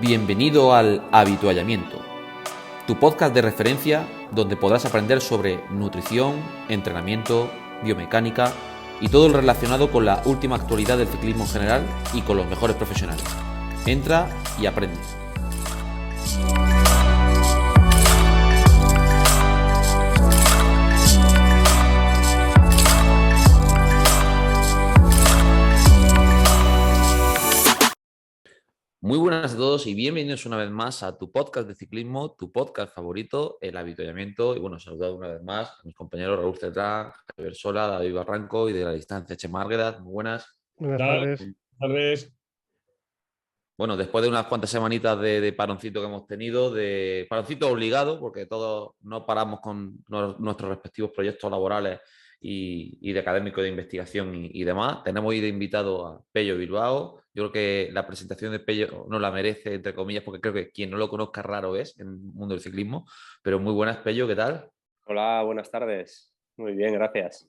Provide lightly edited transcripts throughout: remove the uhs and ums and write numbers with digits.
Bienvenido al Habituallamiento, tu podcast de referencia donde podrás aprender sobre nutrición, entrenamiento, biomecánica y todo lo relacionado con la última actualidad del ciclismo en general y con los mejores profesionales. Entra y aprende. Muy buenas a todos y bienvenidos una vez más a tu podcast de ciclismo, tu podcast favorito, El Habituallamiento. Y bueno, saludado una vez más a mis compañeros Raúl Cetrán, Javier Sola, David Barranco y de la distancia Chema Arguedas. Muy buenas. Buenas tardes. Bueno, después de unas cuantas semanitas de paroncito que hemos tenido, de paroncito obligado, porque todos no paramos con nuestros respectivos proyectos laborales y de académico de investigación y demás. Tenemos hoy de invitado a Pello Bilbao. Yo creo que la presentación de Pello no la merece, entre comillas, porque creo que quien no lo conozca raro es en el mundo del ciclismo. Pero muy buenas, Pello, ¿qué tal? Hola, buenas tardes. Muy bien, gracias.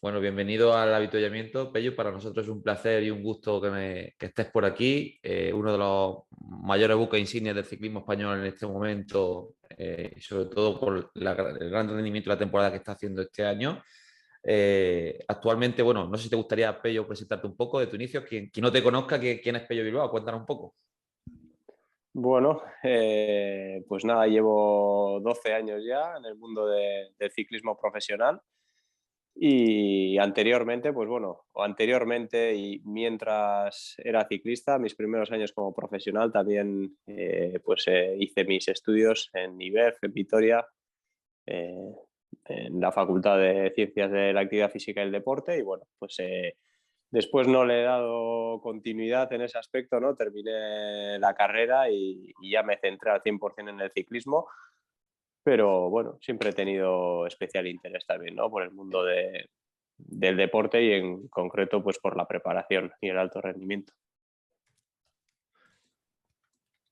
Bueno, bienvenido al Habituallamiento, Pello. Para nosotros es un placer y un gusto que estés por aquí. Uno de los mayores buques insignias del ciclismo español en este momento, y sobre todo por el gran rendimiento de la temporada que está haciendo este año. Actualmente, bueno, no sé si te gustaría, Pello, presentarte un poco de tu inicio. Quien no te conozca, ¿quién es Pello Bilbao? Cuéntanos un poco. Bueno, pues nada, llevo 12 años ya en el mundo del ciclismo profesional y anteriormente, y mientras era ciclista, mis primeros años como profesional también hice mis estudios en IBEF, en Vitoria, eh, en la Facultad de Ciencias de la Actividad Física y el Deporte y bueno, después no le he dado continuidad en ese aspecto, ¿no? Terminé la carrera y ya me centré al 100% en el ciclismo, pero bueno, siempre he tenido especial interés también, ¿no? Por el mundo del deporte y en concreto pues por la preparación y el alto rendimiento.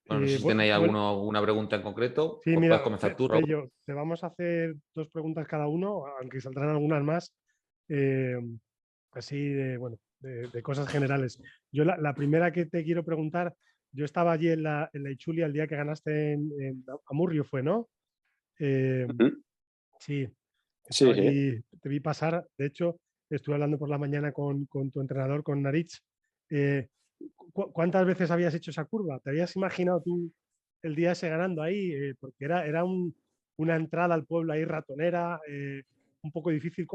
Bueno, no sé si tenéis alguna pregunta en concreto. Sí, Pues mira, puedes comenzar tú, Raúl. Pello, te vamos a hacer 2 preguntas cada uno, aunque saldrán algunas más, así de cosas generales. Yo la primera que te quiero preguntar, yo estaba allí en la Ichulia el día que ganaste en Amurrio, fue, ¿no? Sí, Sí, estaba sí. allí, te vi pasar. De hecho, estuve hablando por la mañana con tu entrenador, con Naritz. ¿Cuántas veces habías hecho esa curva? ¿Te habías imaginado tú el día ese ganando ahí? Porque era una entrada al pueblo ahí ratonera, un poco difícil.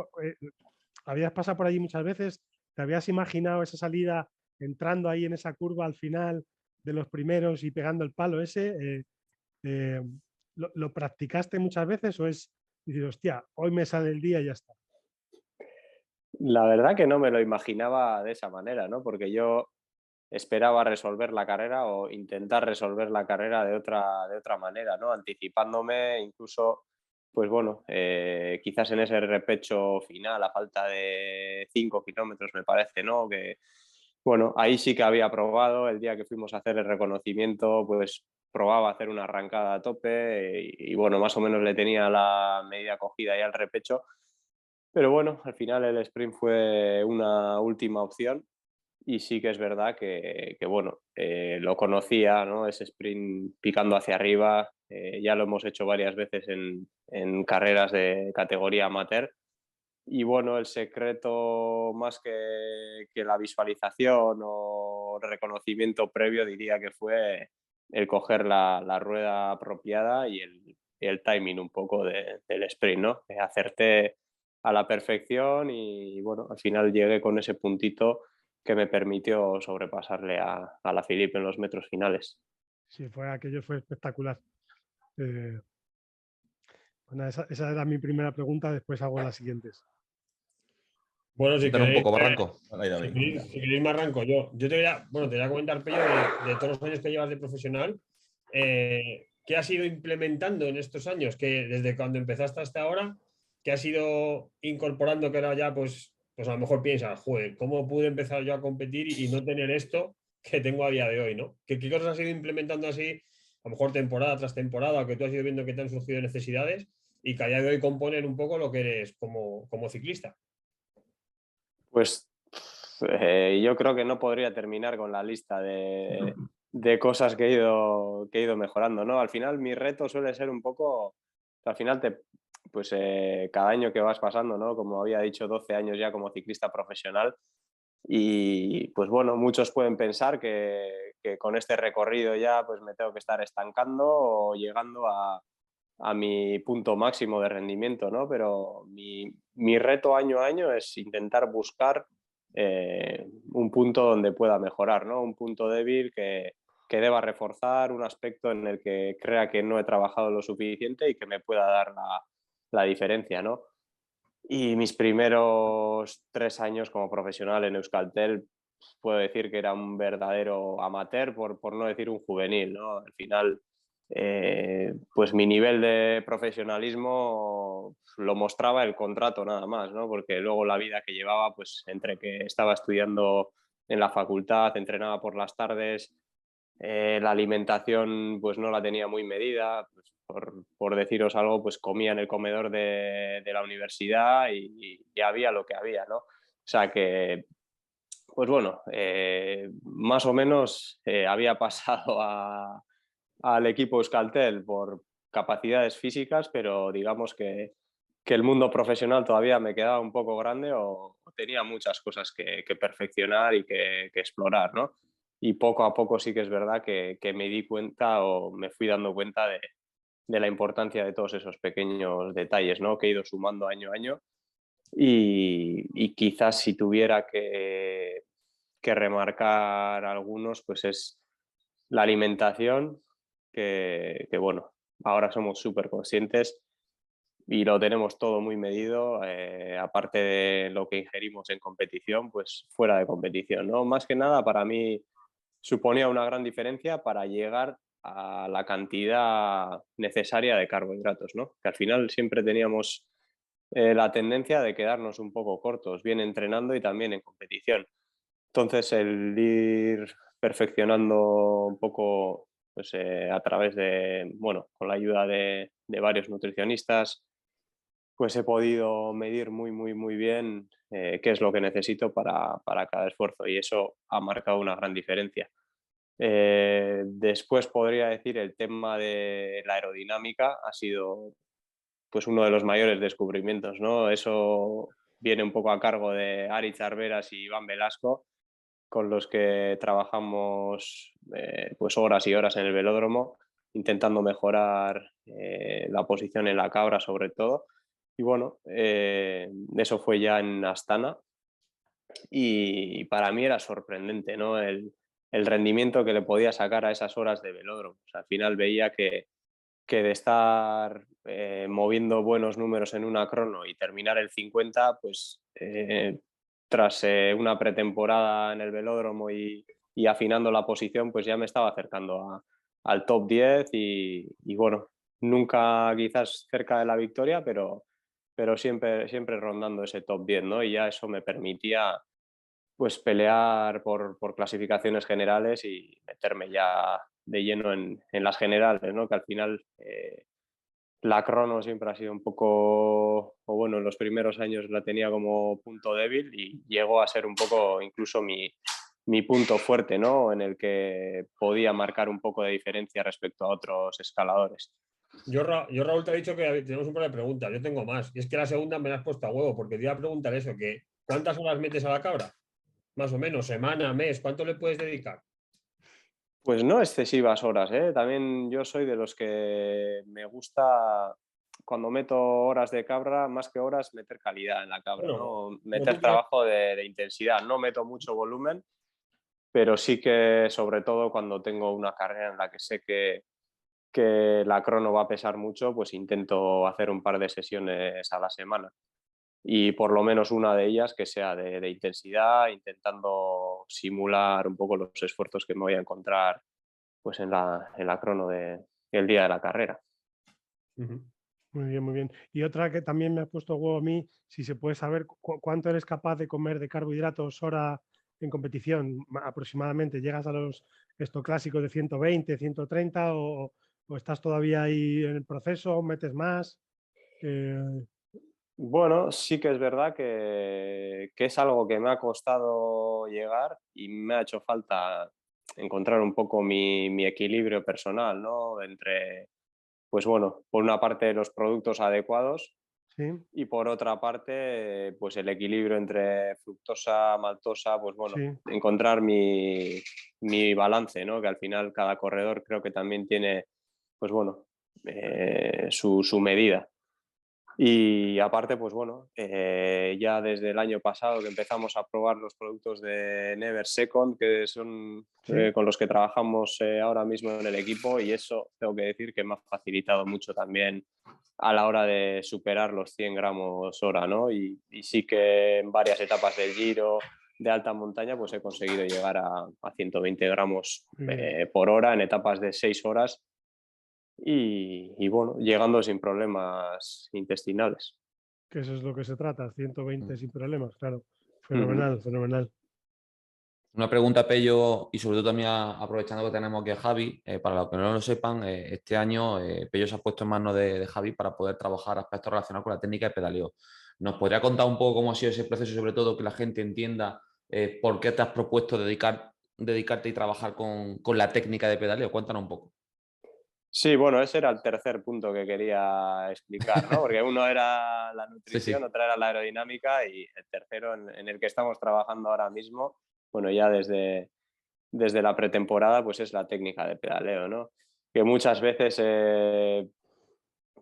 ¿Habías pasado por allí muchas veces? ¿Te habías imaginado esa salida entrando ahí en esa curva al final de los primeros y pegando el palo ese? ¿Lo practicaste muchas veces o es decir, hostia, hoy me sale el día y ya está? La verdad que no me lo imaginaba de esa manera, ¿no? Porque yo esperaba resolver la carrera o intentar resolver la carrera de otra manera, ¿no? Anticipándome incluso, pues bueno, quizás en ese repecho final, a falta de 5 kilómetros, me parece, ¿no? Que, bueno, ahí sí que había probado, el día que fuimos a hacer el reconocimiento, pues probaba hacer una arrancada a tope y bueno, más o menos le tenía la medida cogida ya al repecho. Pero bueno, al final el sprint fue una última opción y sí que es verdad que bueno, lo conocía, ¿no? Ese sprint picando hacia arriba, ya lo hemos hecho varias veces en carreras de categoría amateur. Y bueno, el secreto más que la visualización o el reconocimiento previo diría que fue el coger la rueda apropiada y el timing un poco del sprint, ¿no? Acerté a la perfección y bueno, al final llegué con ese puntito que me permitió sobrepasarle a la Philippe en los metros finales. Sí, aquello fue espectacular. Bueno, esa era mi primera pregunta, después hago las siguientes. Bueno, si Cuéntanos un queréis, poco, Barranco. si queréis me arranco yo. Yo te voy a comentar, Pello, de todos los años que llevas de profesional, ¿qué has ido implementando en estos años? Que desde cuando empezaste hasta ahora, ¿qué has ido incorporando que ahora ya, pues a lo mejor piensas, joder, ¿cómo pude empezar yo a competir y no tener esto que tengo a día de hoy, ¿no? ¿Qué cosas has ido implementando así, a lo mejor temporada tras temporada, que tú has ido viendo que te han surgido necesidades y que a día de hoy componen un poco lo que eres como ciclista? Pues yo creo que no podría terminar con la lista de cosas que he ido mejorando, ¿no? Al final mi reto suele ser un poco, al final pues cada año que vas pasando, ¿no? Como había dicho, 12 años ya como ciclista profesional y pues bueno, muchos pueden pensar que con este recorrido ya pues me tengo que estar estancando o llegando a mi punto máximo de rendimiento, ¿no? Pero mi reto año a año es intentar buscar un punto donde pueda mejorar, ¿no? Un punto débil que deba reforzar, un aspecto en el que crea que no he trabajado lo suficiente y que me pueda dar la diferencia, ¿no? Y mis primeros 3 años como profesional en Euskaltel, puedo decir que era un verdadero amateur, por no decir un juvenil, ¿no? Al final, pues mi nivel de profesionalismo lo mostraba el contrato nada más, ¿no? Porque luego la vida que llevaba, pues entre que estaba estudiando en la facultad, entrenaba por las tardes, la alimentación pues no la tenía muy medida, pues, por deciros algo, pues comía en el comedor de la universidad y había lo que había, ¿no? O sea que, pues bueno, más o menos había pasado al equipo Euskaltel por capacidades físicas, pero digamos que el mundo profesional todavía me quedaba un poco grande o tenía muchas cosas que perfeccionar y que explorar, ¿no? Y poco a poco sí que es verdad que me di cuenta o me fui dando cuenta de la importancia de todos esos pequeños detalles, ¿no? Que he ido sumando año a año y quizás si tuviera que remarcar algunos, pues es la alimentación, que bueno, ahora somos súper conscientes y lo tenemos todo muy medido, aparte de lo que ingerimos en competición, pues fuera de competición, ¿no? Más que nada para mí suponía una gran diferencia para llegar a la cantidad necesaria de carbohidratos, ¿no? Que al final siempre teníamos la tendencia de quedarnos un poco cortos, bien entrenando y también en competición. Entonces, el ir perfeccionando un poco pues, a través de, bueno, con la ayuda de varios nutricionistas, pues he podido medir muy bien qué es lo que necesito para cada esfuerzo y eso ha marcado una gran diferencia. Después podría decir el tema de la aerodinámica ha sido pues uno de los mayores descubrimientos, ¿no? Eso viene un poco a cargo de Ari Charveras y Iván Velasco, con los que trabajamos pues horas y horas en el velódromo, intentando mejorar la posición en la cabra sobre todo. Y bueno, eso fue ya en Astana y para mí era sorprendente, ¿no? El rendimiento que le podía sacar a esas horas de velódromo. O sea, al final veía que de estar moviendo buenos números en una crono y terminar el 50, pues tras una pretemporada en el velódromo y afinando la posición, pues ya me estaba acercando al top 10 y bueno, nunca quizás cerca de la victoria, pero siempre rondando ese top 10, ¿no? Y ya eso me permitía pues pelear por clasificaciones generales y meterme ya de lleno en las generales, ¿no? Que al final la crono siempre ha sido un poco, o bueno, en los primeros años la tenía como punto débil y llegó a ser un poco incluso mi punto fuerte, ¿no? En el que podía marcar un poco de diferencia respecto a otros escaladores. Yo, Raúl, te he dicho que tenemos un par de preguntas. Yo tengo más. Y es que la segunda me la has puesto a huevo, porque te iba a preguntar eso, que ¿cuántas horas metes a la cabra? Más o menos, semana, mes, ¿cuánto le puedes dedicar? Pues no excesivas horas, ¿eh? También yo soy de los que me gusta, cuando meto horas de cabra, más que horas, meter calidad en la cabra, Bueno, ¿no? como Meter tú quieras. trabajo de intensidad. No meto mucho volumen, pero sí que sobre todo cuando tengo una carrera en la que sé que la crono va a pesar mucho, pues intento hacer un par de sesiones a la semana y por lo menos una de ellas que sea de intensidad, intentando simular un poco los esfuerzos que me voy a encontrar pues en la crono el día de la carrera. Ujú. Muy bien, muy bien. Y otra que también me ha puesto huevo a mí, si se puede saber cuánto eres capaz de comer de carbohidratos hora en competición, aproximadamente. ¿Llegas a los esto clásicos de 120, 130 o estás todavía ahí en el proceso, metes más? Eh, Bueno, sí que es verdad que es algo que me ha costado llegar y me ha hecho falta encontrar un poco mi equilibrio personal, ¿no? Entre, pues bueno, por una parte los productos adecuados Sí, y por otra parte, pues el equilibrio entre fructosa, maltosa, pues bueno, sí. encontrar mi balance, ¿no? Que al final cada corredor creo que también tiene, pues bueno, su medida. Y aparte, pues bueno, ya desde el año pasado que empezamos a probar los productos de Never Second, que son Sí, con los que trabajamos ahora mismo en el equipo, y eso tengo que decir que me ha facilitado mucho también a la hora de superar los 100 gramos hora, ¿no? Y sí que en varias etapas del Giro de alta montaña, pues he conseguido llegar a 120 gramos muy bien. por hora en etapas de 6 horas y bueno, llegando sin problemas intestinales. Que eso es lo que se trata, 120 sin problemas, claro. Ujú. Fenomenal, fenomenal. Una pregunta, Pello, y sobre todo también aprovechando que tenemos aquí a Javi, para los que no lo sepan, este año Pello se ha puesto en manos de Javi para poder trabajar aspectos relacionados con la técnica de pedaleo. ¿Nos podría contar un poco cómo ha sido ese proceso y sobre todo que la gente entienda por qué te has propuesto dedicarte y trabajar con la técnica de pedaleo? Cuéntanos un poco. Sí, bueno, ese era el tercer punto que quería explicar, ¿no? Porque uno era la Sí, nutrición, sí. otra era la aerodinámica y el tercero en el que estamos trabajando ahora mismo, bueno, ya desde la pretemporada, pues es la técnica de pedaleo, ¿no? Que muchas veces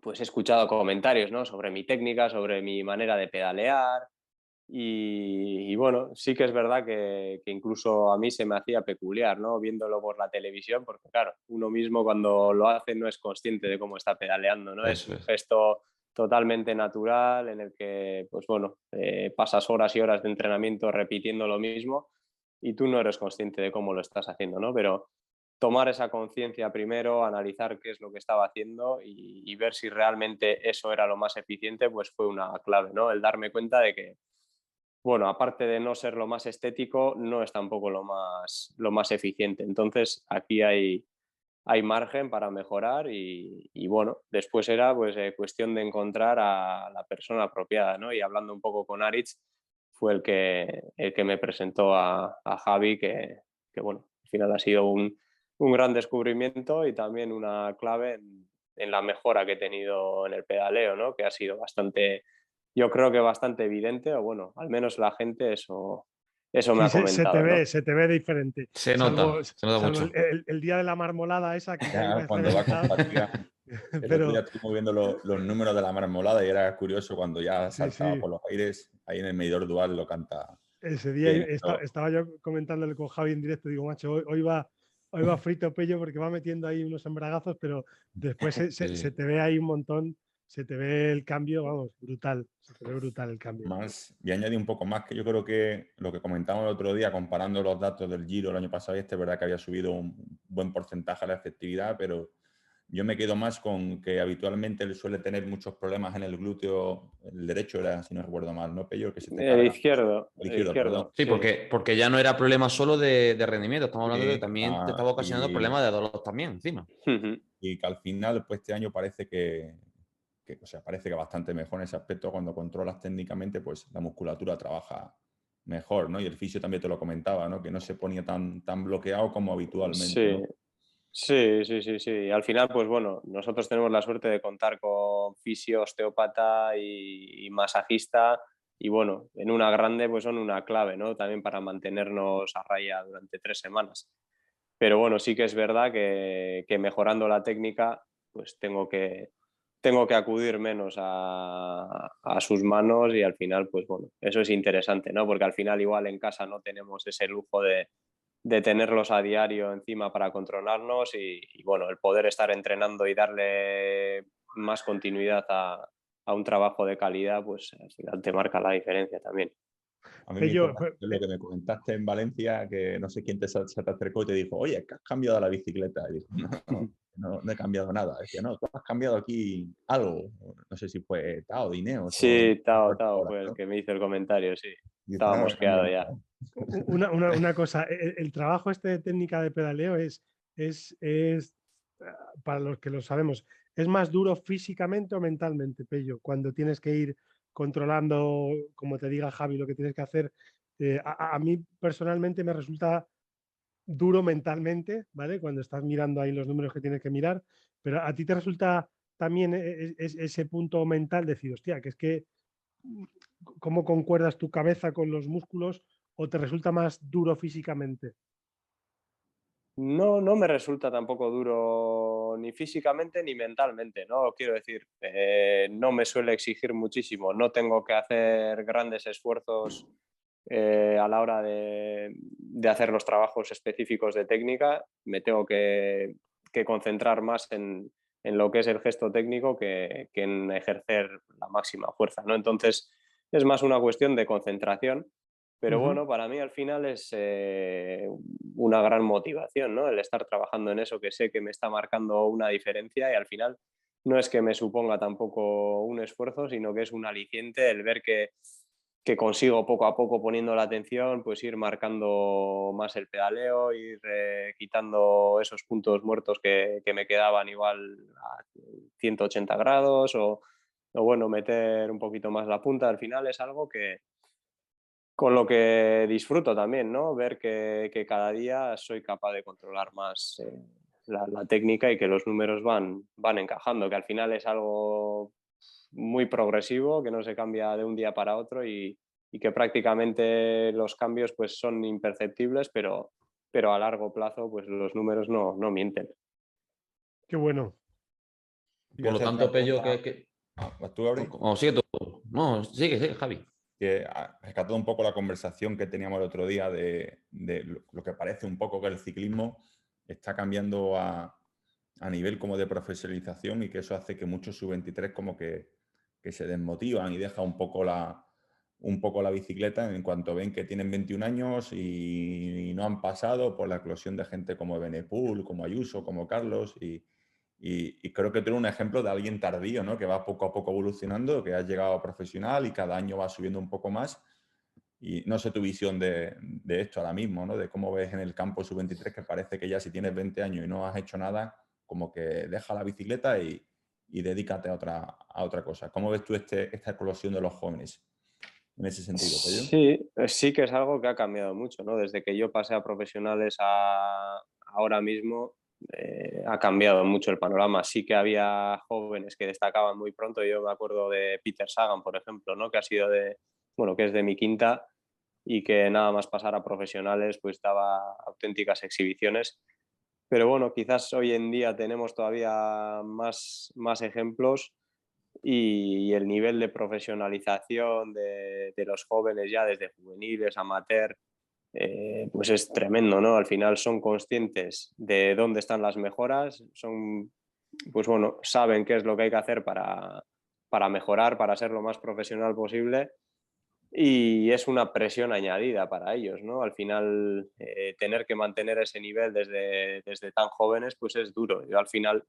pues he escuchado comentarios, ¿no? Sobre mi técnica, sobre mi manera de pedalear, y bueno, sí que es verdad que incluso a mí se me hacía peculiar, ¿no? Viéndolo por la televisión, porque claro, uno mismo cuando lo hace no es consciente de cómo está pedaleando, ¿no? Es Eso un es. gesto totalmente natural en el que, pues bueno, pasas horas y horas de entrenamiento repitiendo lo mismo y tú no eres consciente de cómo lo estás haciendo, ¿no? Pero tomar esa conciencia primero, analizar qué es lo que estaba haciendo y ver si realmente eso era lo más eficiente, pues fue una clave, ¿no? El darme cuenta de que bueno, aparte de no ser lo más estético, no es tampoco lo más eficiente. Entonces, aquí hay margen para mejorar y bueno, después era pues cuestión de encontrar a la persona apropiada, ¿no? Y hablando un poco con Aritz, fue el que me presentó a Javi, que bueno, al final ha sido un gran descubrimiento y también una clave en la mejora que he tenido en el pedaleo, ¿no? Que ha sido bastante, yo creo que bastante evidente, o bueno, al menos la gente eso me Sí, ha comentado, ¿no? se te ve diferente. Se nota Salvo mucho. el día de la marmolada esa que Ya ibas cuando va con reventado. fatiga. El otro día Pero estuvimos viendo los números de la marmolada y era curioso cuando ya sí, saltaba sí. por los aires, ahí en el medidor dual lo canta Ese día bien. estaba yo comentándole con Javi en directo, digo, macho, hoy va frito Pello porque va metiendo ahí unos embragazos, pero después se Sí. te ve ahí un montón, se te ve el cambio, vamos, brutal, se te ve brutal el cambio. Más, y añadí un poco más, que yo creo que lo que comentamos el otro día, comparando los datos del Giro el año pasado y este, es verdad que había subido un buen porcentaje la efectividad, pero yo me quedo más con que habitualmente él suele tener muchos problemas en el glúteo, el derecho era, si no recuerdo mal, ¿no, Pello? Que se te carga. El El izquierdo, perdón. izquierdo, Sí, sí. porque ya no era problema solo de rendimiento, estamos hablando de que Sí, también te estaba ocasionando y problemas de dolor también encima. Ujú. y que al final, pues este año parece o sea, parece que bastante mejor en ese aspecto. Cuando controlas técnicamente, pues la musculatura trabaja mejor, ¿no? Y el fisio también te lo comentaba, ¿no? Que no se ponía tan bloqueado como habitualmente, Sí, ¿no? sí, sí, sí, sí. Al final, pues bueno, nosotros tenemos la suerte de contar con fisio, osteópata y masajista. Y bueno, en una grande, pues son una clave, ¿no? También para mantenernos a raya durante 3 semanas. Pero bueno, sí que es verdad que mejorando la técnica, pues tengo que acudir menos a sus manos y al final, pues bueno, eso es interesante, ¿no? Porque al final igual en casa no tenemos ese lujo de tenerlos a diario encima para controlarnos y bueno, el poder estar entrenando y darle más continuidad a un trabajo de calidad, pues al final te marca la diferencia también. A mí me hizo Pello, gracia lo que me comentaste en Valencia, que no sé quién se te acercó y te dijo, oye, que has cambiado la bicicleta. Y dijo, no he cambiado nada. Decía, no, tú has cambiado aquí algo. No sé si fue Tao, Dineos o no Sí, Tao, recuerdo Tao ahora, fue el ¿no? que me hizo el comentario, sí. Y dice, Estaba no, he cambiado mosqueado ya. nada. una cosa, el trabajo este de técnica de pedaleo es, para los que lo sabemos, ¿es más duro físicamente o mentalmente, Pello? Cuando tienes que ir controlando, como te diga Javi, lo que tienes que hacer. A mí personalmente me resulta duro mentalmente, ¿vale? Cuando estás mirando ahí los números que tienes que mirar, pero a ti te resulta también ese punto mental decir, hostia, que es que cómo concuerdas tu cabeza con los músculos o te resulta más duro físicamente. No, no me resulta tampoco duro ni físicamente ni mentalmente, ¿no? Quiero decir, no me suele exigir muchísimo, no tengo que hacer grandes esfuerzos a la hora de hacer los trabajos específicos de técnica, me tengo que concentrar más en lo que es el gesto técnico que en ejercer la máxima fuerza, ¿no? Entonces, es más una cuestión de concentración. Pero bueno, para mí al final es una gran motivación, ¿no? El estar trabajando en eso que sé que me está marcando una diferencia y al final no es que me suponga tampoco un esfuerzo, sino que es un aliciente el ver que consigo poco a poco poniendo la atención, pues ir marcando más el pedaleo, ir quitando esos puntos muertos que me quedaban igual a 180 grados o bueno, meter un poquito más la punta. Al final es algo que con lo que disfruto también, ¿no? Ver que cada día soy capaz de controlar más la técnica y que los números van encajando, que al final es algo muy progresivo, que no se cambia de un día para otro y que prácticamente los cambios pues son imperceptibles, pero a largo plazo pues los números no mienten. Qué bueno. Te voy a Por lo hacer tanto, otra Pello, pregunta. ¿Vas tú, Gabriel? o sigue tú. No, sigue, Javi. Que rescatando un poco la conversación que teníamos el otro día de lo que parece un poco que el ciclismo está cambiando a nivel como de profesionalización y que eso hace que muchos sub-23 como que se desmotivan y dejan un poco la bicicleta en cuanto ven que tienen 21 años y no han pasado por la eclosión de gente como Benepul, como Ayuso, como Carlos y creo que tú eres un ejemplo de alguien tardío, ¿no? Que va poco a poco evolucionando, que has llegado a profesional y cada año va subiendo un poco más. Y no sé tu visión de esto ahora mismo, ¿no? De cómo ves en el campo sub-23 que parece que ya si tienes 20 años y no has hecho nada, como que deja la bicicleta y dedícate a otra cosa. ¿Cómo ves tú esta eclosión de los jóvenes en ese sentido, Pello? Sí, sí que es algo que ha cambiado mucho, ¿no? Desde que yo pasé a profesionales a ahora mismo, ha cambiado mucho el panorama. Sí que había jóvenes que destacaban muy pronto. Yo me acuerdo de Peter Sagan, por ejemplo, ¿no? Que ha sido bueno, que es de mi quinta y que nada más pasar a profesionales, pues daba auténticas exhibiciones. Pero bueno, quizás hoy en día tenemos todavía más ejemplos y el nivel de profesionalización de los jóvenes ya desde juveniles, amateur, pues es tremendo, ¿no? Al final son conscientes de dónde están las mejoras, pues bueno, saben qué es lo que hay que hacer para mejorar, para ser lo más profesional posible y es una presión añadida para ellos, ¿no? Al final, tener que mantener ese nivel desde tan jóvenes, pues es duro. Yo al final,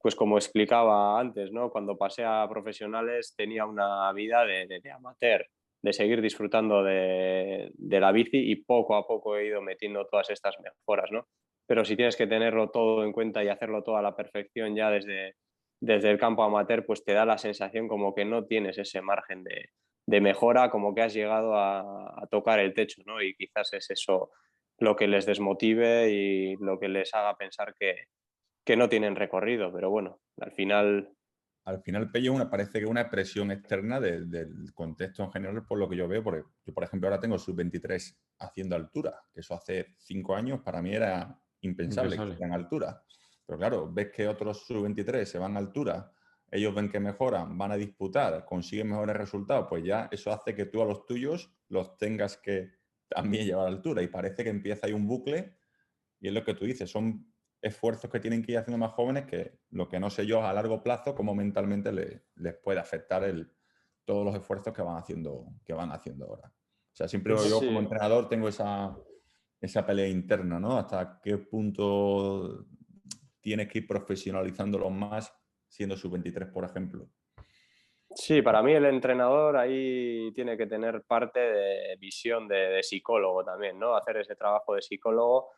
pues como explicaba antes, ¿no? Cuando pasé a profesionales tenía una vida de amateur, de seguir disfrutando de la bici y poco a poco he ido metiendo todas estas mejoras, ¿no? Pero si tienes que tenerlo todo en cuenta y hacerlo todo a la perfección ya desde el campo amateur, pues te da la sensación como que no tienes ese margen de mejora, como que has llegado a tocar el techo, ¿no? Y quizás es eso lo que les desmotive y lo que les haga pensar que no tienen recorrido, pero bueno, al final... Al final, Pello, parece que es una expresión externa del contexto en general, por lo que yo veo, porque yo, por ejemplo, ahora tengo sub-23 haciendo altura, que eso hace 5 años para mí era impensable que hicieran altura. Pero claro, ves que otros sub-23 se van a altura, ellos ven que mejoran, van a disputar, consiguen mejores resultados, pues ya eso hace que tú a los tuyos los tengas que también llevar a altura. Y parece que empieza ahí un bucle, y es lo que tú dices, son esfuerzos que tienen que ir haciendo más jóvenes que lo que no sé yo a largo plazo, cómo mentalmente les puede afectar todos los esfuerzos que van haciendo ahora. O sea, siempre yo como Sí, entrenador tengo esa pelea interna, ¿no? Hasta qué punto tienes que ir profesionalizándolo más siendo sub-23, por ejemplo. sí, para mí el entrenador ahí tiene que tener parte de visión de psicólogo también, ¿no? Hacer ese trabajo de psicólogo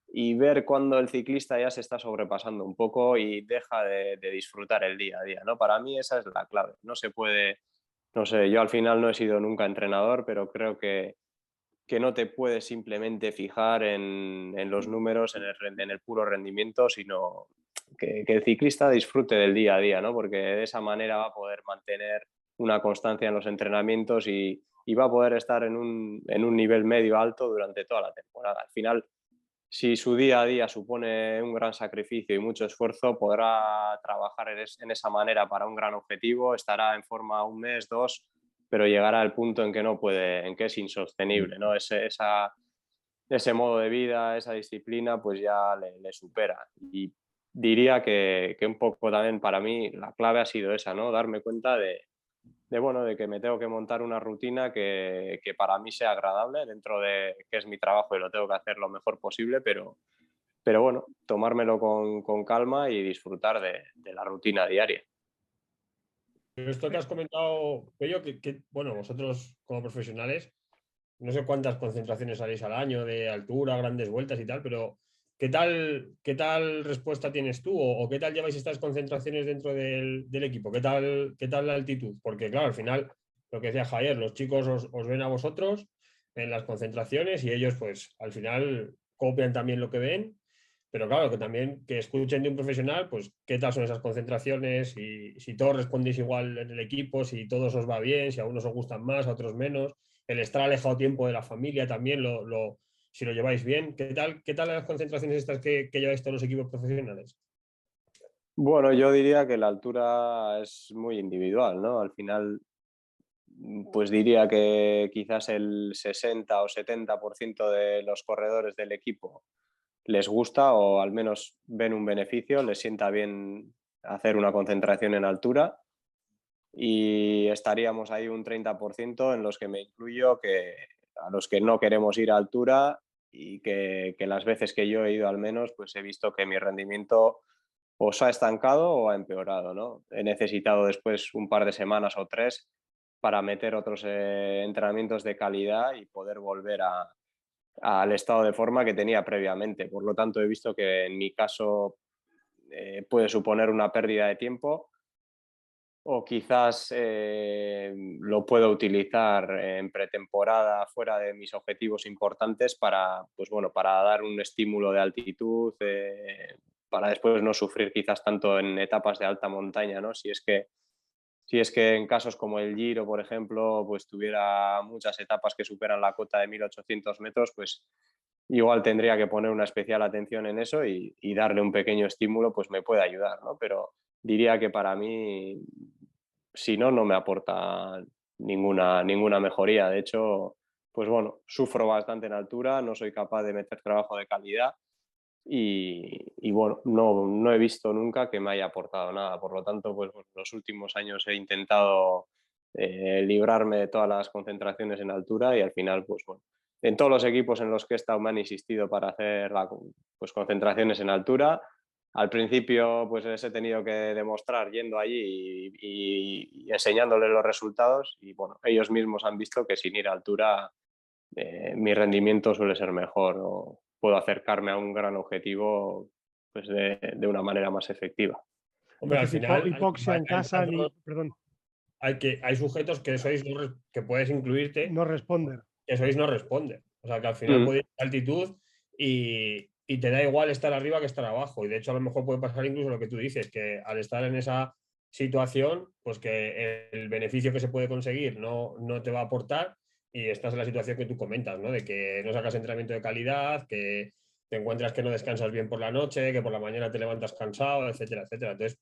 y ver cuando el ciclista ya se está sobrepasando un poco y deja de disfrutar el día a día, ¿no? Para mí esa es la clave. No se puede, no sé, yo al final no he sido nunca entrenador, pero creo que que no te puedes simplemente fijar en los números, en el puro rendimiento, sino que el ciclista disfrute del día a día, ¿no? Porque de esa manera va a poder mantener una constancia en los entrenamientos y va a poder estar en un nivel medio alto durante toda la temporada. Al final, si su día a día supone un gran sacrificio y mucho esfuerzo, podrá trabajar en esa manera para un gran objetivo, estará en forma un mes, dos, pero llegará al punto en que no puede, en que es insostenible, ¿no? Ese modo de vida, esa disciplina, pues ya le supera. Y diría que un poco también para mí la clave ha sido esa, ¿no? Darme cuenta bueno, de que me tengo que montar una rutina que para mí sea agradable dentro de que es mi trabajo y lo tengo que hacer lo mejor posible, pero bueno, tomármelo con calma y disfrutar de la rutina diaria. Pero esto que has comentado, Pello, bueno, vosotros como profesionales, no sé cuántas concentraciones haréis al año de altura, grandes vueltas y tal, pero qué tal respuesta tienes tú o qué tal lleváis estas concentraciones dentro del equipo? Qué tal la altitud? Porque claro, al final, lo que decía Javier, los chicos os ven a vosotros en las concentraciones y ellos pues al final copian también lo que ven, pero claro, que también que escuchen de un profesional, pues qué tal son esas concentraciones y si todos respondéis igual en el equipo, si todos os va bien, si a unos os gustan más, a otros menos, el estar alejado tiempo de la familia también, si lo lleváis bien. Qué tal las concentraciones estas que lleváis todos los equipos profesionales? Bueno, yo diría que la altura es muy individual, ¿no? Al final, pues diría que quizás el 60 o 70% de los corredores del equipo les gusta o al menos ven un beneficio, les sienta bien hacer una concentración en altura, y estaríamos ahí un 30% en los que me incluyo, a los que no queremos ir a altura y que las veces que yo he ido al menos, pues he visto que mi rendimiento o se ha estancado o ha empeorado, ¿no? He necesitado después un par de semanas o 3 para meter otros entrenamientos de calidad y poder volver al estado de forma que tenía previamente. Por lo tanto, he visto que en mi caso puede suponer una pérdida de tiempo, o quizás lo puedo utilizar en pretemporada fuera de mis objetivos importantes para, pues bueno, para dar un estímulo de altitud, para después no sufrir quizás tanto en etapas de alta montaña, ¿no? Si es que en casos como el Giro, por ejemplo, pues tuviera muchas etapas que superan la cota de 1800 metros, pues igual tendría que poner una especial atención en eso y darle un pequeño estímulo, pues me puede ayudar, ¿no? Pero diría que para mí, si no, no me aporta ninguna mejoría. De hecho, pues bueno, sufro bastante en altura, no soy capaz de meter trabajo de calidad y bueno, no he visto nunca que me haya aportado nada. Por lo tanto, pues bueno, los últimos años he intentado librarme de todas las concentraciones en altura y al final, pues bueno, en todos los equipos en los que he estado me han insistido para hacer pues, concentraciones en altura. Al principio, pues les he tenido que demostrar yendo allí y enseñándoles los resultados y bueno, ellos mismos han visto que sin ir a altura mi rendimiento suele ser mejor o puedo acercarme a un gran objetivo pues de una manera más efectiva. Hombre, al Entonces, final hipoxia en casa, perdón, hay sujetos que que puedes incluirte, no responder. que no responder. O sea, que al final Mm. puede ir a altitud y te da igual estar arriba que estar abajo. Y de hecho, a lo mejor puede pasar incluso lo que tú dices, que al estar en esa situación, pues que el beneficio que se puede conseguir no te va a aportar y estás en la situación que tú comentas, ¿no? De que no sacas entrenamiento de calidad, que te encuentras que no descansas bien por la noche, que por la mañana te levantas cansado, etcétera, etcétera. Entonces,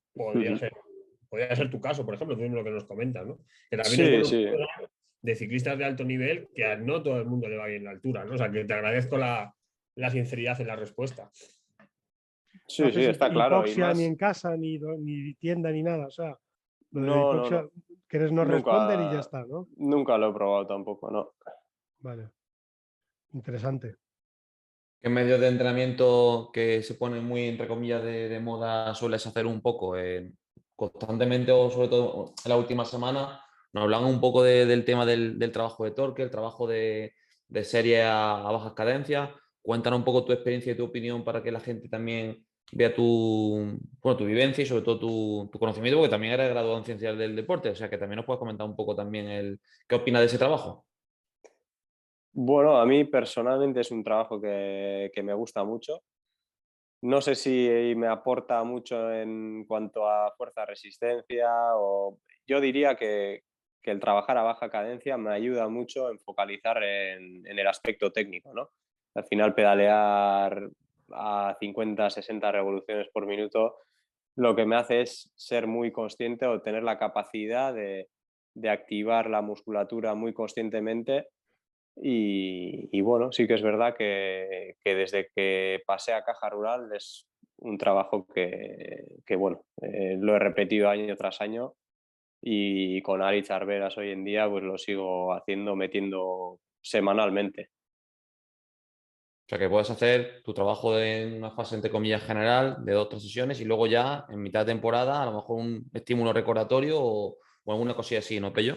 podría ser tu caso, por ejemplo, tú mismo lo que nos comentas, ¿no? Que también es Sí, bueno sí. de ciclistas de alto nivel que a no todo el mundo le va bien la altura, ¿no? O sea, que te agradezco la sinceridad en la respuesta. No Sí, sí, haces está claro. Y hipoxia ni más, en casa, ni tienda, ni nada. O sea, lo de la no, hipoxia, no. quieres no responder y ya Nunca, está, ¿no? nunca lo he probado tampoco, ¿no? Vale, interesante. ¿Qué medios de entrenamiento que se ponen muy, entre comillas, de moda sueles hacer un poco? Constantemente o sobre todo en la última semana, nos hablan un poco del tema del trabajo de torque, el trabajo de serie a bajas cadencias. Cuéntanos un poco tu experiencia y tu opinión para que la gente también vea tu vivencia y sobre todo tu conocimiento, porque también eres graduado en Ciencias del Deporte, o sea que también nos puedes comentar un poco también qué opinas de ese trabajo. Bueno, a mí personalmente es un trabajo que me gusta mucho. No sé si me aporta mucho en cuanto a fuerza, resistencia o yo diría que el trabajar a baja cadencia me ayuda mucho en focalizar en el aspecto técnico, ¿no? Al final pedalear a 50, 60 revoluciones por minuto lo que me hace es ser muy consciente o tener la capacidad de activar la musculatura muy conscientemente y bueno, sí que es verdad que desde que pasé a caja rural es un trabajo que bueno, lo he repetido año tras año y con Ari Charveras hoy en día pues lo sigo haciendo, metiendo semanalmente. O sea, que puedes hacer tu trabajo en una fase, entre comillas, general de 2 o 3 sesiones y luego ya en mitad de temporada a lo mejor un estímulo recordatorio o alguna cosilla así, ¿no, Pello?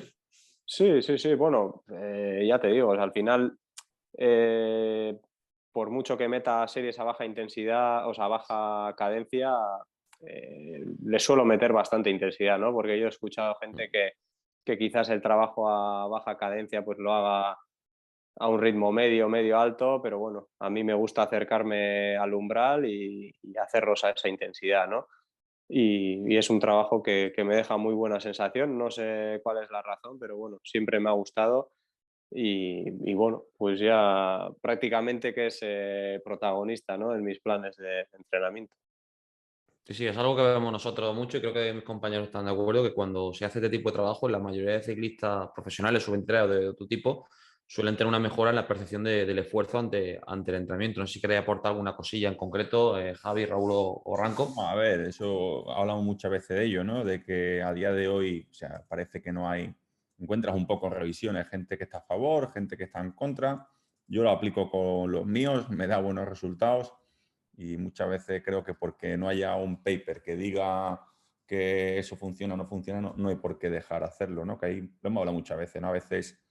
Sí, sí, sí, bueno, ya te digo, o sea, al final, eh, por mucho que meta series a baja intensidad, o sea, a baja cadencia, le suelo meter bastante intensidad, ¿no? Porque yo he escuchado gente que quizás el trabajo a baja cadencia pues lo haga a un ritmo medio, medio alto, pero bueno, a mí me gusta acercarme al umbral y hacerlos a esa intensidad, ¿no? Y es un trabajo que me deja muy buena sensación. No sé cuál es la razón, pero bueno, siempre me ha gustado. Y bueno, pues ya prácticamente que es protagonista, ¿no? En mis planes de entrenamiento. Sí, sí, es algo que vemos nosotros mucho y creo que mis compañeros están de acuerdo que cuando se hace este tipo de trabajo, la mayoría de ciclistas profesionales, sub-23 o de otro tipo, suelen tener una mejora en la percepción del esfuerzo ante el entrenamiento. No sé si queréis aportar alguna cosilla en concreto, Javi, Raúl o Ranco. No, a ver, eso hablamos muchas veces de ello, ¿no? De que a día de hoy, o sea, parece que no hay, encuentras un poco revisiones, gente que está a favor, gente que está en contra. Yo lo aplico con los míos, me da buenos resultados y muchas veces creo que porque no haya un paper que diga que eso funciona o no funciona, no hay por qué dejar hacerlo, ¿no? Que ahí lo hemos hablado muchas veces, ¿no? A veces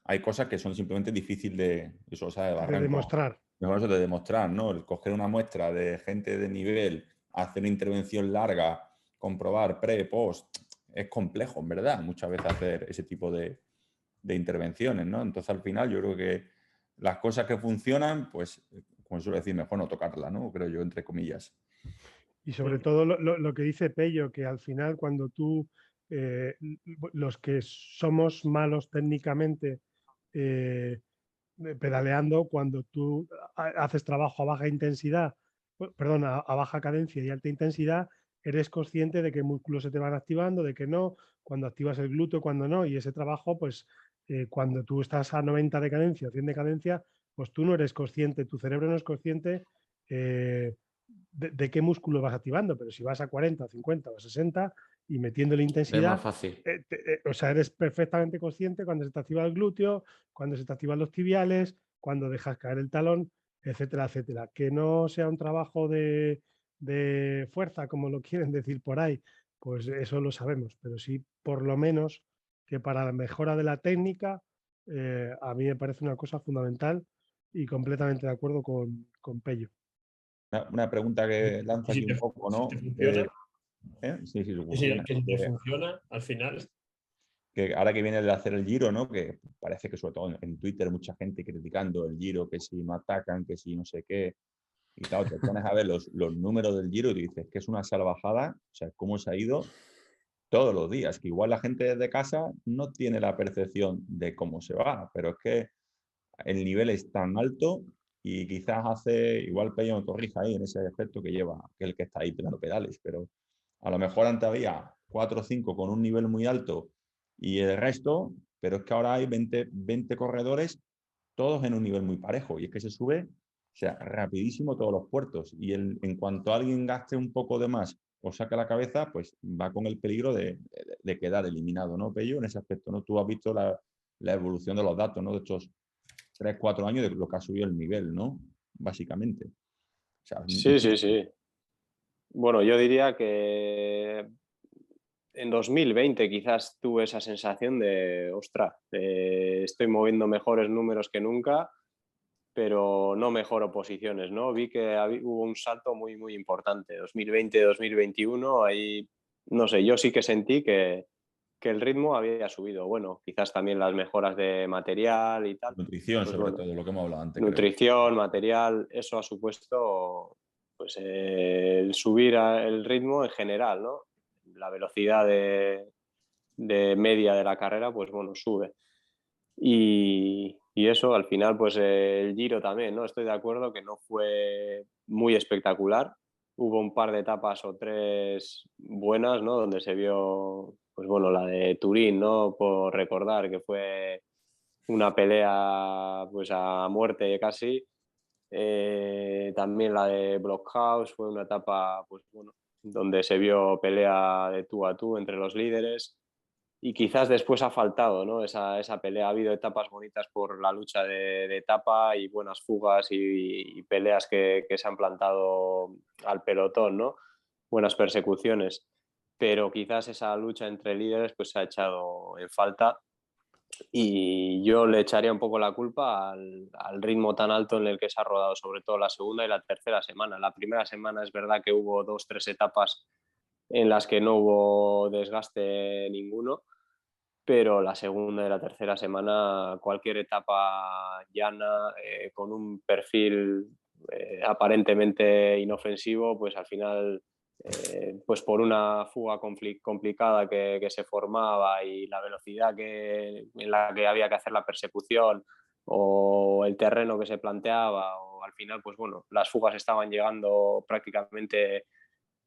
hay cosas que son simplemente difíciles de, eso lo sabe de Barranco, demostrar. mejor eso de demostrar, ¿no? El coger una muestra de gente de nivel, hacer una intervención larga, comprobar pre, post, es complejo, en verdad, muchas veces hacer ese tipo de intervenciones, ¿no? Entonces, al final, yo creo que las cosas que funcionan, pues, como suele decir, mejor no tocarlas, ¿no? Creo yo, entre comillas. Y sobre todo lo que dice Pello, que al final cuando tú, los que somos malos técnicamente pedaleando, cuando tú haces trabajo a baja intensidad, perdón, a baja cadencia y alta intensidad, eres consciente de qué músculos se te van activando, de que no, cuando activas el glúteo, cuando no, y ese trabajo, pues cuando tú estás a 90 de cadencia o 100 de cadencia, pues tú no eres consciente, tu cerebro no es consciente de qué músculo vas activando, pero si vas a 40, 50 o 60 y metiéndole Es más intensidad, fácil. o sea, eres perfectamente consciente cuando se te activa el glúteo, cuando se te activan los tibiales, cuando dejas caer el talón, etcétera, etcétera. Que no sea un trabajo de fuerza, como lo quieren decir por ahí, pues eso lo sabemos, pero sí por lo menos que para la mejora de la técnica, a mí me parece una cosa fundamental y completamente de acuerdo con Pello. Una pregunta que lanza Y aquí un poco, si ¿no? te funciona, Sí, sí, que funciona. si te funciona, al final. Que ahora que viene el de hacer el Giro, ¿no? Que parece que sobre todo en Twitter mucha gente criticando el Giro, que si no atacan, que si no sé qué. Y claro, te pones a ver los números del Giro y dices que es una salvajada, o sea, cómo se ha ido todos los días, que igual la gente desde casa no tiene la percepción de cómo se va, pero es que el nivel es tan alto y quizás hace, igual Pello me corrija ahí en ese aspecto que lleva, que es el que está ahí pegando pedales, pero a lo mejor antes había 4 o 5 con un nivel muy alto y el resto, pero es que ahora hay 20 corredores todos en un nivel muy parejo y es que se sube, o sea, rapidísimo todos los puertos y en cuanto alguien gaste un poco de más o saca la cabeza, pues va con el peligro de quedar eliminado, ¿no, Pello? En ese aspecto, ¿no? Tú has visto la evolución de los datos, ¿no? De estos 3, 4 años de lo que ha subido el nivel, ¿no? Básicamente. O sea, Sí, sí, sí. Bueno, yo diría que en 2020 quizás tuve esa sensación de, ostras, estoy moviendo mejores números que nunca, pero no mejoro posiciones, ¿no? Vi que hubo un salto muy, muy importante. 2020-2021, ahí, no sé, yo sí que sentí que el ritmo había subido. Bueno, quizás también las mejoras de material y tal. Nutrición, Pues sobre bueno, todo, lo que hemos hablado antes. Creo. nutrición, material, eso ha supuesto pues el subir el ritmo en general, ¿no? La velocidad de media de la carrera, pues bueno, sube. Y eso, al final, pues el Giro también, ¿no? Estoy de acuerdo que no fue muy espectacular. Hubo un par de etapas o tres buenas, ¿no? Donde se vio, pues bueno, la de Turín, ¿no? Por recordar que fue una pelea pues a muerte casi. También la de Blockhouse fue una etapa, pues bueno, donde se vio pelea de tú a tú entre los líderes. Y quizás después ha faltado, ¿no? Esa pelea. Ha habido etapas bonitas por la lucha de etapa y buenas fugas y peleas que se han plantado al pelotón, ¿no? Buenas persecuciones. Pero quizás esa lucha entre líderes pues se ha echado en falta y yo le echaría un poco la culpa al ritmo tan alto en el que se ha rodado, sobre todo la segunda y la tercera semana. La primera semana es verdad que hubo 2-3 etapas en las que no hubo desgaste ninguno, pero la segunda y la tercera semana, cualquier etapa llana, con un perfil aparentemente inofensivo, pues al final, pues por una fuga complicada que se formaba y la velocidad en la que había que hacer la persecución o el terreno que se planteaba, o al final, pues bueno, las fugas estaban llegando prácticamente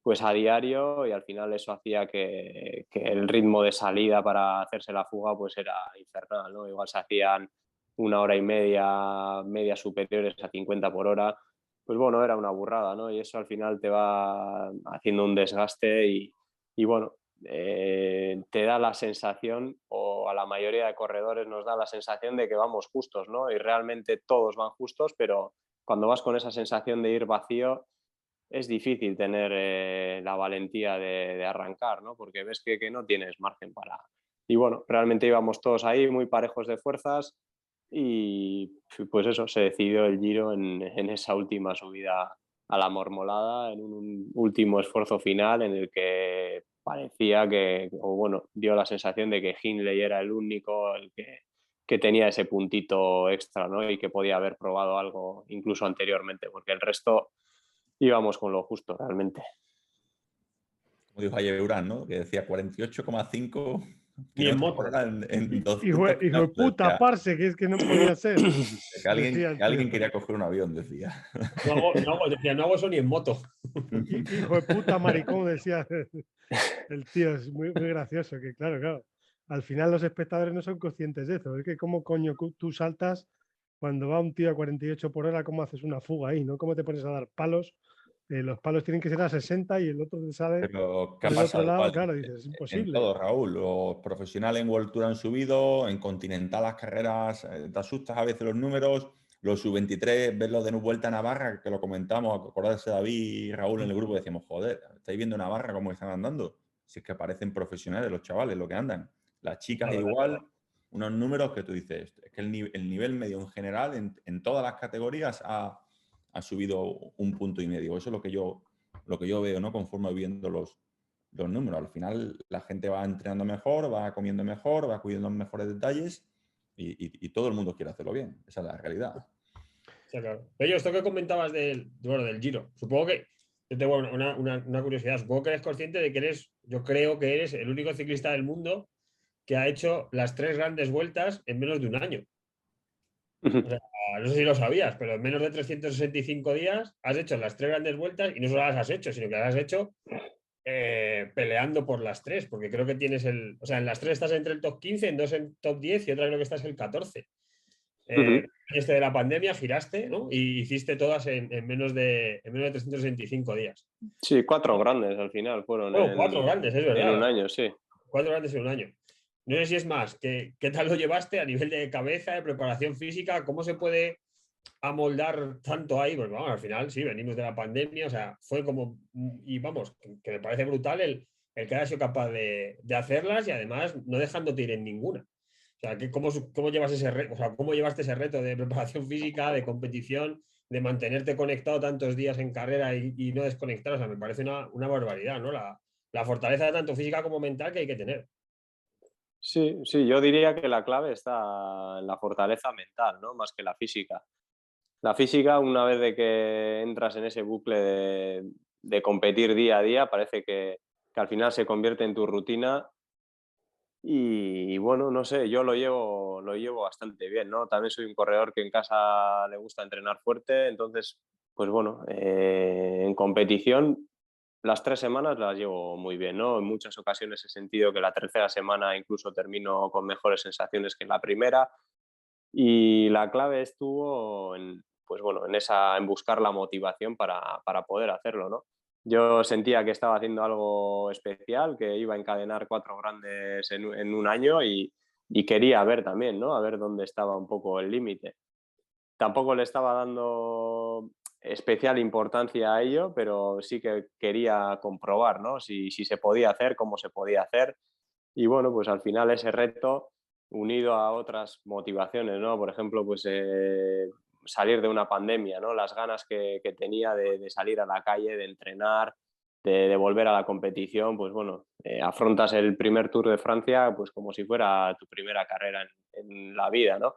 pues a diario y al final eso hacía que el ritmo de salida para hacerse la fuga pues era infernal, ¿no? Igual se hacían 1 hora y media, medias superiores a 50 por hora, pues bueno, era una burrada, ¿no? Y eso al final te va haciendo un desgaste y bueno, te da la sensación, o a la mayoría de corredores nos da la sensación de que vamos justos, ¿no? Y realmente todos van justos, pero cuando vas con esa sensación de ir vacío, es difícil tener la valentía de arrancar, ¿no? Porque ves que no tienes margen para... Y bueno, realmente íbamos todos ahí muy parejos de fuerzas y pues eso, se decidió el Giro en esa última subida a la Mormolada, en un último esfuerzo final en el que parecía o bueno, dio la sensación de que Hindley era el único que tenía ese puntito extra, ¿no? Y que podía haber probado algo incluso anteriormente, porque el resto íbamos con lo justo realmente. Como dijo ayer Urán, ¿no? Que decía 48,5 Ni en kilómetros por moto. hora en 200 Hijo de kilómetros. puta, parce, que es que no podía ser. Que alguien, Decía el que alguien tío. quería coger un avión, decía. Decía, no hago eso ni en moto. Hijo de puta maricón, decía el tío. Es muy, muy gracioso, que claro. Al final los espectadores no son conscientes de eso. Es que cómo coño tú saltas cuando va un tío a 48 por hora, cómo haces una fuga ahí, ¿no? ¿Cómo te pones a dar palos? Los palos tienen que ser a 60 y el otro te sale Pero, ¿qué por ha el otro pasado? lado. Igual, Claro, dices, es en imposible. todo, Raúl. Los profesionales en World Tour han subido, en Continental las carreras, te asustas a veces los números. Los sub-23, verlos de vuelta a Navarra, que lo comentamos, acordarse David y Raúl en el grupo, decíamos, joder, ¿estáis viendo Navarra cómo están andando? Si es que parecen profesionales los chavales, lo que andan. Las chicas igual, unos números que tú dices, es que el nivel medio en general, en todas las categorías, ha subido 1,5 puntos. Eso es lo que yo veo, ¿no? Conforme viendo los números. Al final la gente va entrenando mejor, va comiendo mejor, va cuidando mejores detalles y todo el mundo quiere hacerlo bien. Esa es la realidad. Sí, claro. Pero esto que comentabas del Giro, supongo que yo tengo una curiosidad. Supongo que eres consciente de que yo creo que eres el único ciclista del mundo que ha hecho las 3 grandes vueltas en menos de un año. O sea, no sé si lo sabías, pero en menos de 365 días has hecho las 3 grandes vueltas y no solo las has hecho, sino que las has hecho peleando por las 3, porque creo que tienes o sea, en las 3 estás entre el top 15, en 2 en top 10 y otra creo que estás en el 14. De la pandemia giraste, ¿no? Y hiciste todas en menos de 365 días. Sí, 4 grandes al final fueron. Bueno, 4 grandes, es verdad. En un año, sí. 4 grandes en un año. No sé si es más, ¿qué tal lo llevaste a nivel de cabeza, de preparación física? ¿Cómo se puede amoldar tanto ahí? Pues vamos, al final sí, venimos de la pandemia, o sea, fue como, y vamos, que me parece brutal el que haya sido capaz de hacerlas y además no dejándote ir en ninguna. O sea, ¿cómo llevas ese reto? O sea, ¿cómo llevaste ese reto de preparación física, de competición, de mantenerte conectado tantos días en carrera y no desconectar? O sea, me parece una barbaridad, ¿no? La fortaleza tanto física como mental que hay que tener. Sí, sí, yo diría que la clave está en la fortaleza mental, ¿no? Más que la física. La física, una vez de que entras en ese bucle de competir día a día, parece que al final se convierte en tu rutina y bueno, no sé, yo lo llevo bastante bien, ¿no? También soy un corredor que en casa le gusta entrenar fuerte, entonces, pues bueno, en competición las 3 semanas las llevo muy bien, ¿no? En muchas ocasiones he sentido que la tercera semana incluso termino con mejores sensaciones que en la primera y la clave estuvo en, pues bueno, en buscar la motivación para poder hacerlo, ¿no? Yo sentía que estaba haciendo algo especial, que iba a encadenar 4 grandes en un año y quería ver también, ¿no? A ver dónde estaba un poco el límite. Tampoco le estaba dando especial importancia a ello, pero sí que quería comprobar, ¿no? Si se podía hacer, cómo se podía hacer. Y bueno, pues al final ese reto, unido a otras motivaciones, ¿no? Por ejemplo, pues salir de una pandemia, ¿no? Las ganas que tenía de salir a la calle, de entrenar, de volver a la competición, pues bueno, afrontas el primer Tour de Francia pues como si fuera tu primera carrera en la vida, ¿no?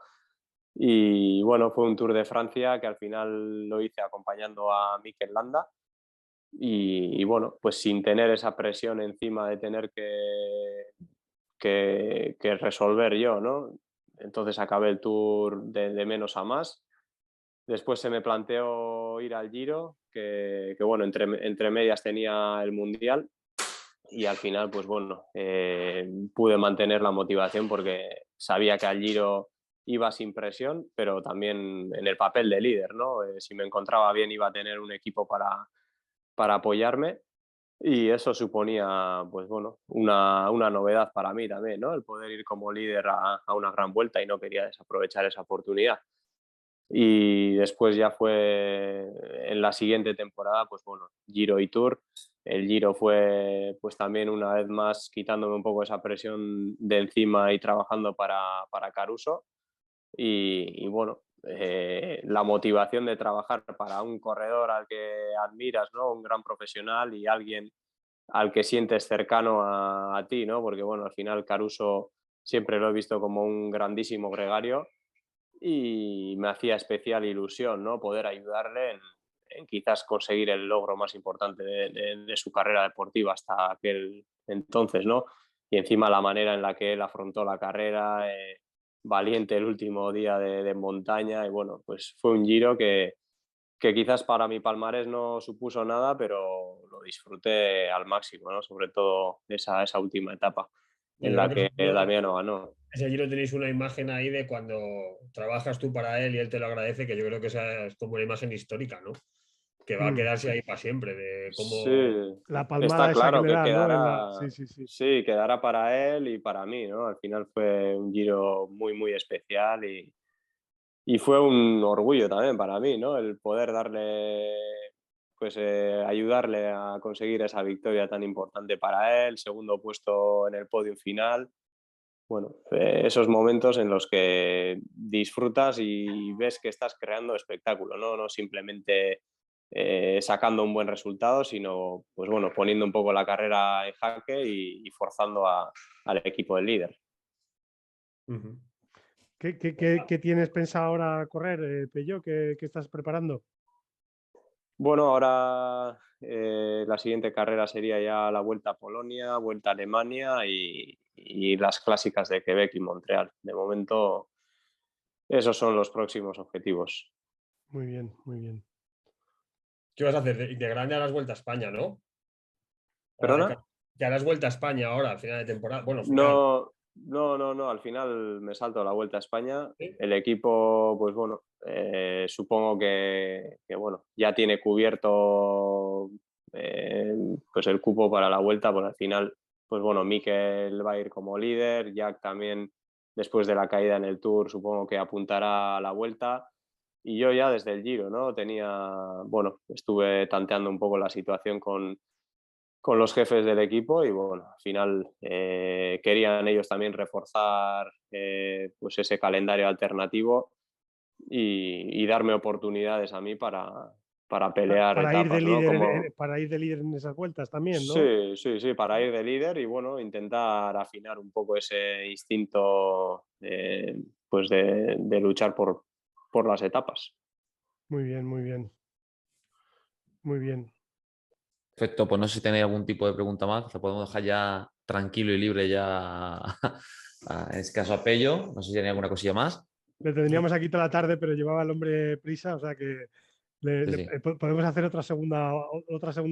Y bueno, fue un Tour de Francia que al final lo hice acompañando a Mikel Landa y bueno, pues sin tener esa presión encima de tener que resolver yo, ¿no? Entonces acabé el Tour de menos a más. Después se me planteó ir al Giro, que bueno, entre medias tenía el Mundial y al final, pues bueno, pude mantener la motivación porque sabía que al Giro iba sin presión, pero también en el papel de líder, ¿no? Si me encontraba bien iba a tener un equipo para apoyarme y eso suponía, pues bueno, una novedad para mí también, ¿no? El poder ir como líder a una gran vuelta y no quería desaprovechar esa oportunidad. Y después ya fue en la siguiente temporada, pues bueno, Giro y Tour. El Giro fue pues también una vez más quitándome un poco esa presión de encima y trabajando para Caruso. Y bueno, la motivación de trabajar para un corredor al que admiras, ¿no? Un gran profesional y alguien al que sientes cercano a ti, ¿no? Porque bueno, al final Caruso siempre lo he visto como un grandísimo gregario y me hacía especial ilusión, ¿no? Poder ayudarle en quizás conseguir el logro más importante de su carrera deportiva hasta aquel entonces, ¿no? Y encima la manera en la que él afrontó la carrera, valiente el último día de montaña y bueno, pues fue un Giro que quizás para mi palmarés no supuso nada, pero lo disfruté al máximo, ¿no? Sobre todo esa última etapa Yo en creo la que que Damiano ganó. ese Giro tenéis una imagen ahí de cuando trabajas tú para él y él te lo agradece, que yo creo que esa es como una imagen histórica, ¿no? Que va a Mm. quedarse ahí para siempre, de Sí, cómo... La palmada está esa que claro le que da, ¿no? quedará, Sí, sí, sí. sí, quedará para él y para mí, ¿no? Al final fue un Giro muy, muy especial y fue un orgullo también para mí, ¿no? El poder darle, pues ayudarle a conseguir esa victoria tan importante para él, segundo puesto en el podio final. Bueno, esos momentos en los que disfrutas y ves que estás creando espectáculo, ¿no? No simplemente sacando un buen resultado, sino pues bueno, poniendo un poco la carrera en jaque y forzando al equipo del líder. Ujú. ¿Qué tienes pensado ahora correr, Pello? ¿Qué estás preparando? Bueno, ahora la siguiente carrera sería ya la Vuelta a Polonia, Vuelta a Alemania y las clásicas de Quebec y Montreal. De momento, esos son los próximos objetivos. Muy bien, muy bien. ¿Qué vas a hacer? De grande harás vuelta a España, ¿no? Ahora ¿Perdona? que harás vuelta a España ahora, al final de temporada. Bueno, final. No, no. Al final me salto la Vuelta a España. ¿Sí? El equipo, pues bueno, supongo que, bueno, ya tiene cubierto eh, pues el cupo para la Vuelta, porque al final, pues bueno, Mikel va a ir como líder, Jack también después de la caída en el Tour supongo que apuntará a la Vuelta. Y yo ya desde el Giro, ¿no? Bueno, estuve tanteando un poco la situación con los jefes del equipo y bueno, al final querían ellos también reforzar pues ese calendario alternativo y darme oportunidades a mí para pelear para ir etapas, de ¿no? líder, Como... para ir de líder en esas vueltas también, ¿no? Sí, para ir de líder y bueno, intentar afinar un poco ese instinto pues de luchar por las etapas. Muy bien, muy bien. Muy bien. Perfecto, pues no sé si tenéis algún tipo de pregunta más, lo podemos dejar ya tranquilo y libre ya, en este caso a Pello, no sé si tenéis alguna cosilla más. Le tendríamos aquí toda la tarde, pero llevaba el hombre prisa, o sea que Sí, sí. podemos hacer otra segunda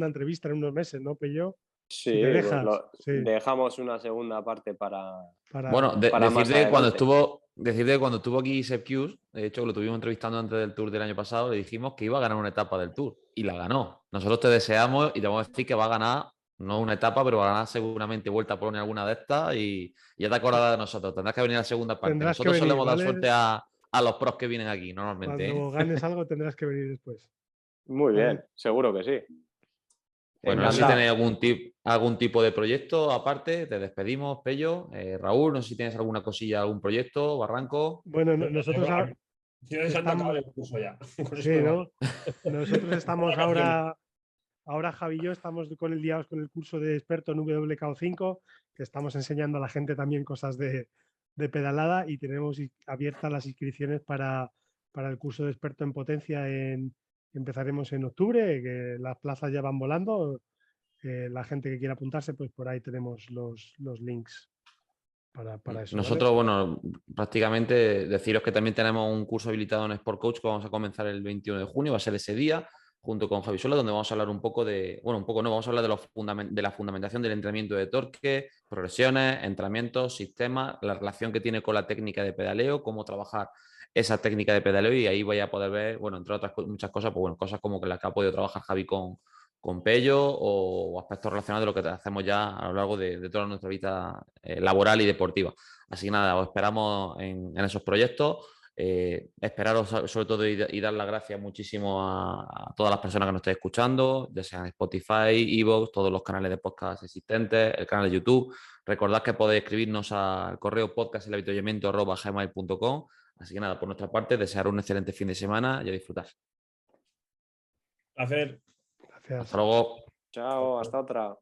entrevista en unos meses, ¿no, Pello? Si te Sí, pues dejas, sí, dejamos una segunda parte Bueno, para más decirte adelante. que cuando estuvo aquí Sepp Kuss, de hecho, lo tuvimos entrevistando antes del Tour del año pasado, le dijimos que iba a ganar una etapa del Tour y la ganó. Nosotros te deseamos y te vamos a decir que va a ganar, no una etapa, pero va a ganar seguramente Vuelta a Polonia alguna de estas y ya te acordarás de nosotros. Tendrás que venir a la segunda parte. tendrás que Nosotros venir, solemos dar ¿vale? suerte a los pros que vienen aquí normalmente, ¿eh? Cuando ganes algo tendrás que venir después. Muy ¿Vale? bien, seguro que sí. Bueno, no sé si Encantado. tenéis algún tipo de proyecto aparte. Te despedimos, Pello. Raúl, no sé si tienes alguna cosilla, algún proyecto, Barranco. Bueno, nosotros Ciudad de Santa estamos, acaba el curso ya. Con eso sí, me vale. ¿no? Nosotros estamos Vacaciones. ahora Javi y yo estamos liados con el curso de experto en WKO5, que estamos enseñando a la gente también cosas de pedalada y tenemos abiertas las inscripciones para el curso de experto en potencia empezaremos en octubre, que las plazas ya van volando. La gente que quiera apuntarse, pues por ahí tenemos los links para eso, ¿vale? Nosotros, bueno, prácticamente deciros que también tenemos un curso habilitado en Sport Coach que vamos a comenzar el 21 de junio, va a ser ese día, junto con Javi Sola, donde vamos a hablar un poco de, bueno, un poco no, vamos a hablar de la fundamentación del entrenamiento de torque, progresiones, entrenamientos, sistemas, la relación que tiene con la técnica de pedaleo, cómo trabajar esa técnica de pedaleo y ahí vais a poder ver, bueno, entre otras muchas cosas, pues bueno, cosas como que las que ha podido trabajar Javi con Pello o aspectos relacionados de lo que hacemos ya a lo largo de toda nuestra vida laboral y deportiva. Así que nada, os esperamos en esos proyectos. Esperaros sobre todo y dar las gracias muchísimo a todas las personas que nos estéis escuchando, ya sean Spotify, Evox, todos los canales de podcast existentes, el canal de YouTube. Recordad que podéis escribirnos al correo podcastelhabituallamiento@gmail.com. Así que nada, por nuestra parte, desear un excelente fin de semana y a disfrutar. Placer. Gracias. Hasta luego. Chao, hasta otra.